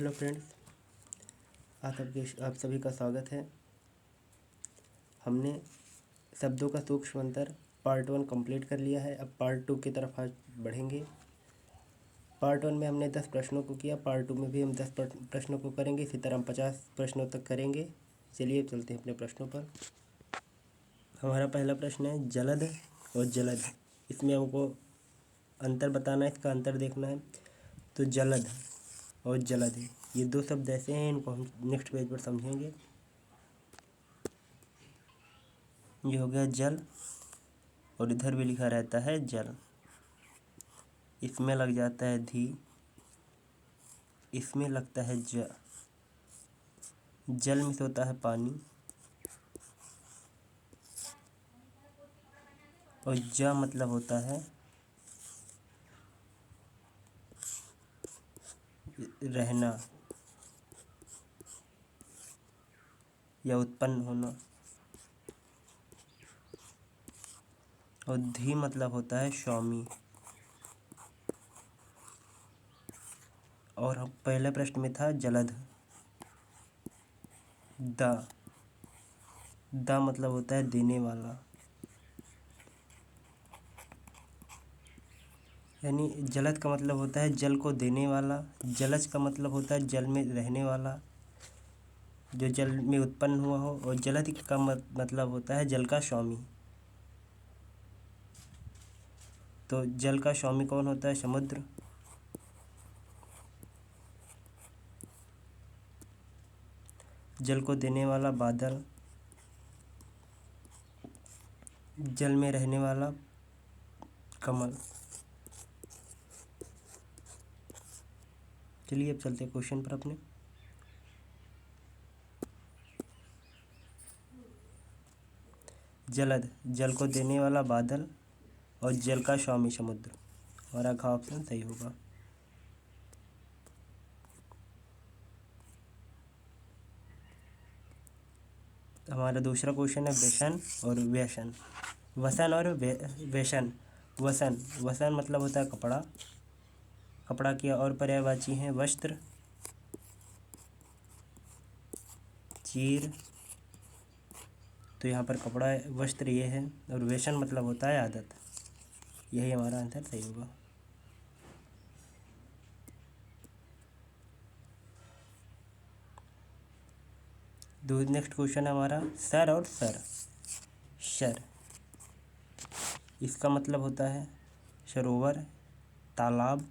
Hello friends, आप सभी का स्वागत है। हमने शब्दों का सूक्ष्म अंतर पार्ट 1 कंप्लीट कर लिया है। अब पार्ट 2 की तरफ आज बढ़ेंगे। पार्ट 1 में हमने 10 प्रश्नों को किया, पार्ट 2 में भी हम 10 प्रश्नों को करेंगे। इसी तरह हम 50 प्रश्नों तक करेंगे। चलिए चलते हैं अपने प्रश्नों पर। हमारा पहला प्रश्न है जलद और जलद। इसमें हमको अंतर बताना है, इसका अंतर देखना है। तो जलद और जलद ये दो शब्द ऐसे हैं, इनको हम नेक्स्ट पेज पर समझेंगे। ये हो गया जल और इधर भी लिखा रहता है जल। इसमें लग जाता है धी, इसमें लगता है ज। जल में से होता है पानी और ज मतलब होता है रहना या उत्पन्न होना। और धी मतलब होता है स्वामी। और हम पहले प्रश्न में था जलद। द मतलब होता है देने वाला, यानी जलद का मतलब होता है जल को देने वाला। जलज का मतलब होता है जल में रहने वाला, जो जल में उत्पन्न हुआ हो। और जलद का मतलब होता है जल का स्वामी। तो जल का स्वामी कौन होता है? समुद्र। जल को देने वाला बादल। जल में रहने वाला कमल। चलिए अब चलते हैं क्वेश्चन पर अपने। जलद जल को देने वाला बादल और जल का स्वामी समुद्र। हमारा घ ऑप्शन सही होगा। हमारा दूसरा क्वेश्चन है व्यसन और व्यसन। वसन और व्यसन। वसन वसन मतलब होता है कपड़ा। कपड़ा की और पर्यायवाची हैं वस्त्र, चीर। तो यहाँ पर कपड़ा वस्त्र ये है। और व्यसन मतलब होता है आदत। यही हमारा आंसर सही होगा। नेक्स्ट क्वेश्चन है हमारा सर और सर। सर इसका मतलब होता है सरोवर, तालाब,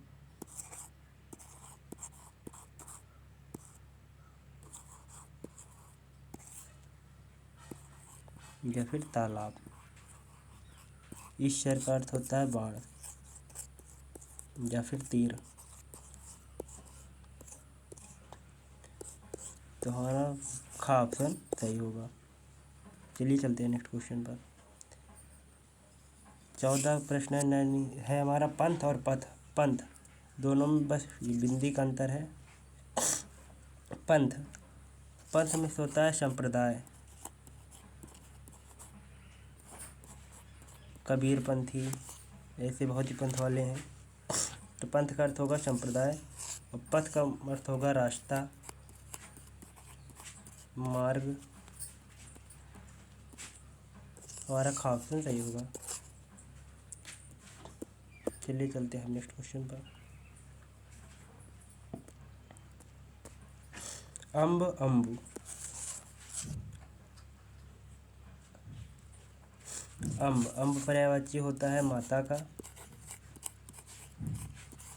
या फिर तालाब। इस शर का अर्थ होता है बाण या फिर तीर। तो हमारा खा ऑप्शन सही होगा। चलिए चलते हैं नेक्स्ट क्वेश्चन पर। 14 प्रश्न है हमारा पंथ और पथ। पंथ दोनों में बस बिंदी का अंतर है। पंथ पंथ में से होता है संप्रदाय, कबीर पंथी, ऐसे बहुत ही पंथ वाले हैं। तो पंथ का अर्थ होगा संप्रदाय और पथ का अर्थ होगा रास्ता, मार्ग। हमारा खा ऑप्शन सही होगा। चलिए चलते हैं नेक्स्ट क्वेश्चन पर। अम्ब अम्बु। अम्ब पर्यायवाची होता है माता का।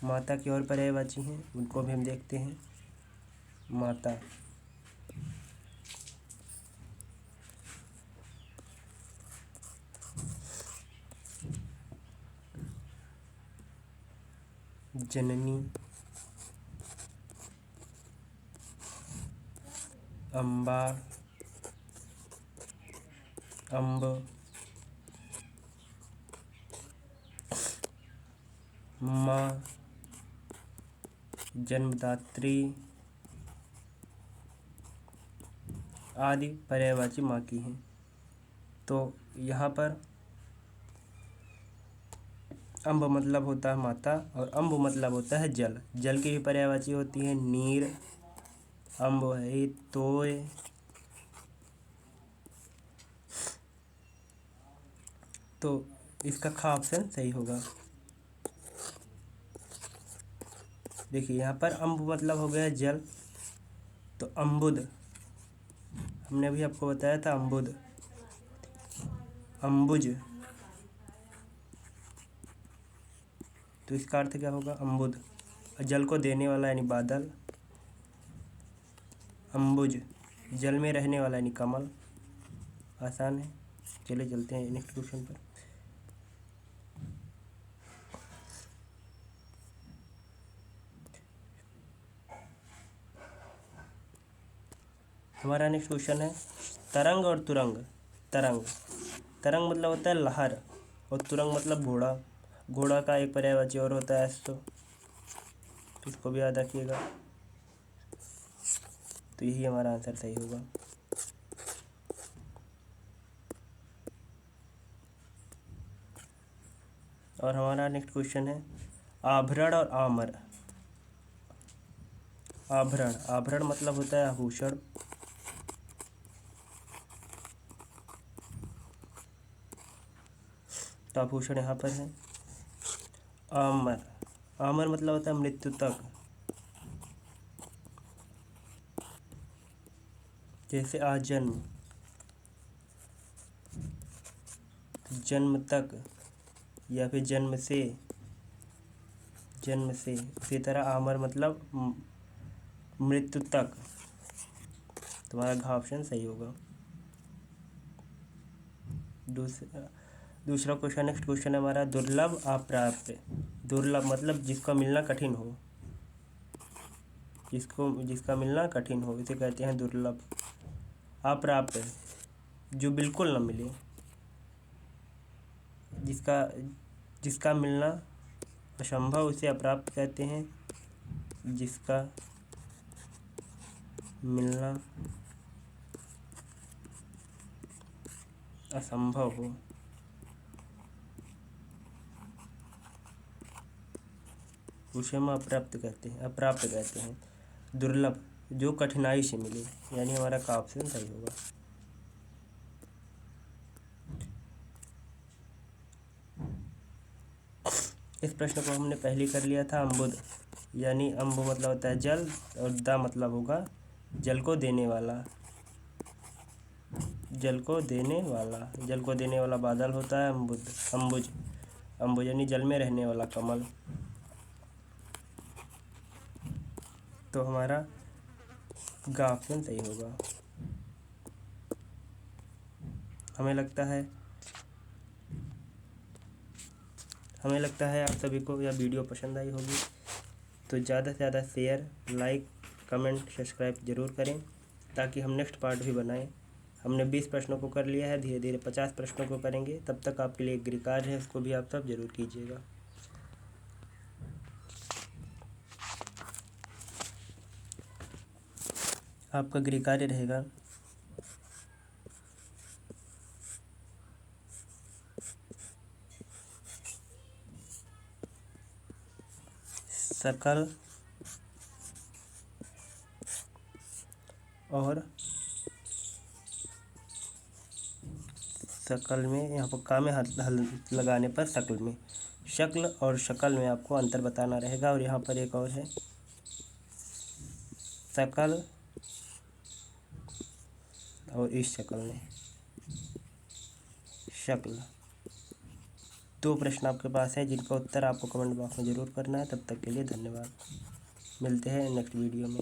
माता की और पर्यायवाची हैं, उनको भी हम देखते हैं। माता, जननी, अम्बा, अम्ब, माँ, जन्मदात्री आदि पर्यायवाची माँ की हैं। तो यहाँ पर अम्ब मतलब होता है माता और अम्ब मतलब होता है जल। जल की भी पर्यायवाची होती है नीर, अम्ब है तोय, तो इसका खा ऑप्शन सही होगा। देखिए यहाँ पर अम्ब मतलब हो गया जल, तो अम्बुद, हमने अभी आपको बताया था अम्बुद, अम्बुज, तो इसका अर्थ क्या होगा अम्बुद। जल को देने वाला यानी बादल, अम्बुज जल में रहने वाला यानी कमल। आसान है। चलिए चलते हैं नेक्स्ट क्वेश्चन पर। हमारा नेक्स्ट क्वेश्चन है तरंग और तुरंग। तरंग, तरंग मतलब होता है लहर, और तुरंग मतलब घोड़ा। घोड़ा का एक पर्यायवाची और होता है तो इसको भी याद रखिएगा। तो यही हमारा आंसर सही होगा। और हमारा नेक्स्ट क्वेश्चन है आभरण और आमर। आभरण, आभरण मतलब होता है आभूषण। तो आभूषण यहाँ पर है। आमर, आमर मतलब होता है मृत्यु तक। जैसे आजन्म, जन्म तक, या फिर जन्म से, जन्म से। इसी तरह आमर मतलब मृत्यु तक। तुम्हारा घ ऑप्शन सही होगा। दूसरा क्वेश्चन, नेक्स्ट क्वेश्चन है हमारा दुर्लभ अप्राप्य। दुर्लभ मतलब जिसका मिलना कठिन हो, जिसका मिलना कठिन हो इसे कहते हैं दुर्लभ। अप्राप्य जो बिल्कुल न मिले, जिसका मिलना असंभव उसे अप्राप्त कहते हैं। जिसका मिलना असंभव हो उसे हम अप्राप्त कहते हैं, अप्राप्त कहते हैं। दुर्लभ जो कठिनाई से मिले, यानी हमारा का ऑप्शन सही होगा। इस प्रश्न को हमने पहले कर लिया था। अम्बुद यानी अम्ब मतलब होता है जल, और दा मतलब होगा जल को देने वाला। जल को देने वाला, जल को देने वाला बादल होता है अम्बुद, अम्बुज। अम्बुज यानी जल में रहने वाला कमल। तो हमारा गा ऑप्शन सही होगा। हमें लगता है आप सभी को यह वीडियो पसंद आई होगी। तो ज़्यादा से ज़्यादा शेयर, लाइक, कमेंट, सब्सक्राइब ज़रूर करें ताकि हम नेक्स्ट पार्ट भी बनाएं। हमने 20 प्रश्नों को कर लिया है, धीरे धीरे 50 प्रश्नों को करेंगे। तब तक आपके लिए एक गृह कार्य है, उसको भी आप सब जरूर कीजिएगा। आपका गृह कार्य रहेगा सकल और सकल में, यहाँ पर का में हाथ हल लगाने पर शकल में, शक्ल और शकल में आपको अंतर बताना रहेगा। और यहाँ पर एक और है सकल और इस शकल में शक्ल। 2 प्रश्न आपके पास है जिनका उत्तर आपको कमेंट बॉक्स में ज़रूर करना है। तब तक के लिए धन्यवाद। मिलते हैं नेक्स्ट वीडियो में।